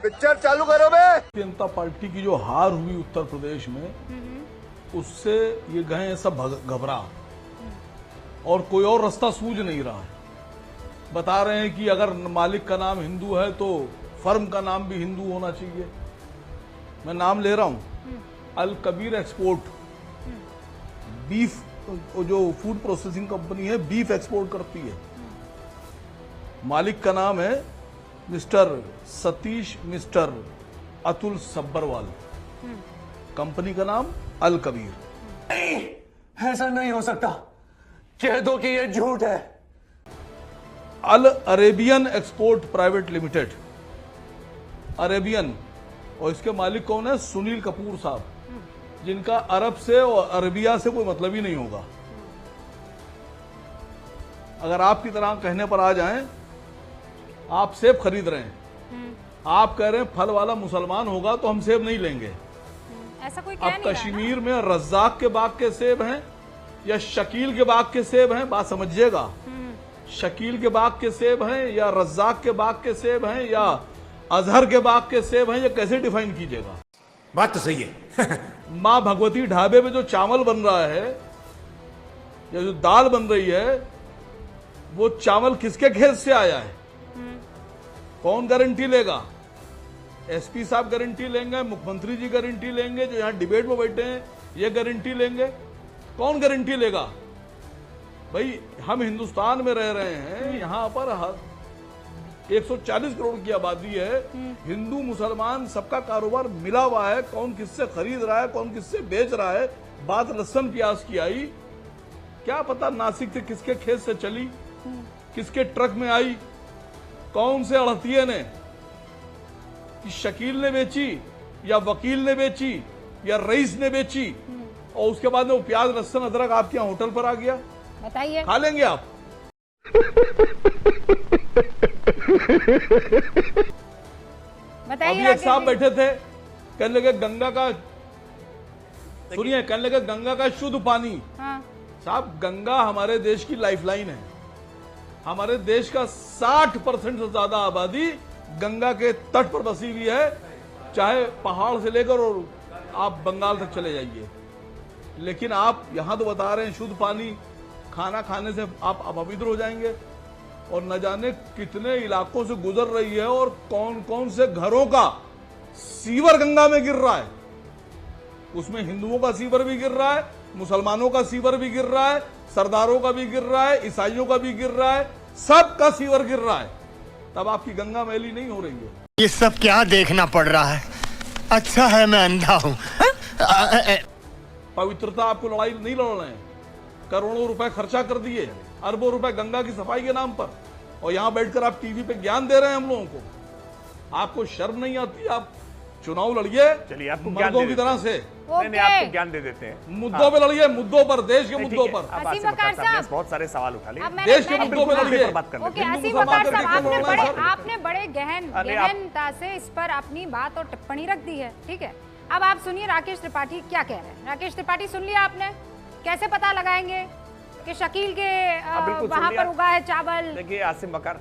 Picture चालू करो बे। जनता party की जो हार हुई उत्तर प्रदेश में, उससे ये गए सब घबरा और कोई और रास्ता सूझ नहीं रहा है। बता रहे हैं कि अगर मालिक का नाम हिंदू है तो फर्म का नाम भी हिंदू होना चाहिए। मैं नाम ले रहा हूं, अल कबीर एक्सपोर्ट, बीफ, जो फूड प्रोसेसिंग कंपनी है, बीफ एक्सपोर्ट करती है। मालिक का नाम है mister Satish mister Atul Sabharwal, company का नाम अल कबीर। नहीं, ऐसा नहीं हो सकता, कह दो कि ये झूठ है। Al Arabian export private limited, Arabian, और इसके मालिक कौन है? सुनील कपूर साहब, जिनका अरब से और अरबिया से कोई मतलब ही नहीं होगा। अगर आपकी तरह कहने पर आ जाएं, आप सेब खरीद रहे हैं, आप कह रहे हैं फल वाला मुसलमान होगा तो हम सेब नहीं लेंगे। ऐसा कोई कह अब नहीं कश्मीर में रज्जाक के बाग के सेब हैं या शकील के बाग के सेब हैं, बात समझिएगा। शकील के बाग के सेब हैं या रज्जाक के बाग के सेब हैं या अजहर के बाग के सेब हैं, ये कैसे डिफाइन कीजिएगा? बात तो सही है। माँ भगवती ढाबे पे जो चावल बन रहा है या जो दाल बन रही है, वो चावल किसके खेत से आया है? कौन गारंटी लेगा? एसपी साहब गारंटी लेंगे, मुख्यमंत्री जी गारंटी लेंगे, जो यहाँ डिबेट में बैठे हैं ये गारंटी लेंगे? कौन गारंटी लेगा? भाई हम हिंदुस्तान में रह रहे हैं, यहाँ पर 140 करोड़ की आबादी है, हिंदू मुसलमान सबका कारोबार मिला हुआ है। कौन किससे खरीद रहा है, कौन किससे बेच रहा है? बात लहसुन प्याज की आई, क्या पता नासिक से किसके खेत से चली, किसके ट्रक में आई, कौन से अड़तिये ने, कि शकील ने बेची या वकील ने बेची या रईस ने बेची, और उसके बाद में वो प्याज लहसुन अदरक आपके यहाँ होटल पर आ गया। बताइए, खा लेंगे आप? बताइए। अभी एक साहब बैठे थे, कहने लगे गंगा का, सुनिए, कहने लगे गंगा का शुद्ध पानी। हाँ। साहब, गंगा हमारे देश की लाइफलाइन है। हमारे देश का 60% से ज्यादा आबादी गंगा के तट पर बसी हुई है, चाहे पहाड़ से लेकर और आप बंगाल तक चले जाइए। लेकिन आप यहां तो बता रहे हैं शुद्ध पानी, खाना खाने से आप अपवित्र हो जाएंगे, और न जाने कितने इलाकों से गुजर रही है और कौन कौन से घरों का सीवर गंगा में गिर रहा है। उसमें हिंदुओं का सीवर भी गिर रहा है, मुसलमानों का सीवर भी गिर रहा है, सरदारों का भी गिर रहा है, ईसाइयों का भी गिर रहा है, सबका सीवर गिर रहा है। तब आपकी गंगा मैली नहीं हो रही है। ये सब क्या देखना पड़ रहा है? अच्छा है मैं अंधा हूं। पवित्रता आपको लड़ाई नहीं लड़ रहे हैं, करोड़ों रुपए खर्चा कर दिए, अरबों रुपए गंगा की सफाई के नाम पर, और यहां बैठकर आप टीवी पे ज्ञान दे रहे हैं हम लोगों को। आपको शर्म नहीं आती? आप चुनाव लड़िए, चलिए आपको मर्दों की तरह से। नहीं, आपको ज्ञान दे देते हैं। मुद्दों पे लड़िए, मुद्दों पर, देश के मुद्दों पर। अब आसिम वकार साहब ने बहुत सारे सवाल उठा लिए, देश के मुद्दों पे लड़िए। बात कर लेते हैं। आसिम वकार साहब, आपने बड़े गहनता से इस पर अपनी बात और टिप्पणी रख दी है, ठीक है। अब आप सुनिए राकेश त्रिपाठी क्या कह रहे हैं। राकेश त्रिपाठी, सुन लिया आपने? कैसे पता लगाएंगे कि शकील के वहां पर उगा है चावल? देखिए आसिम वकार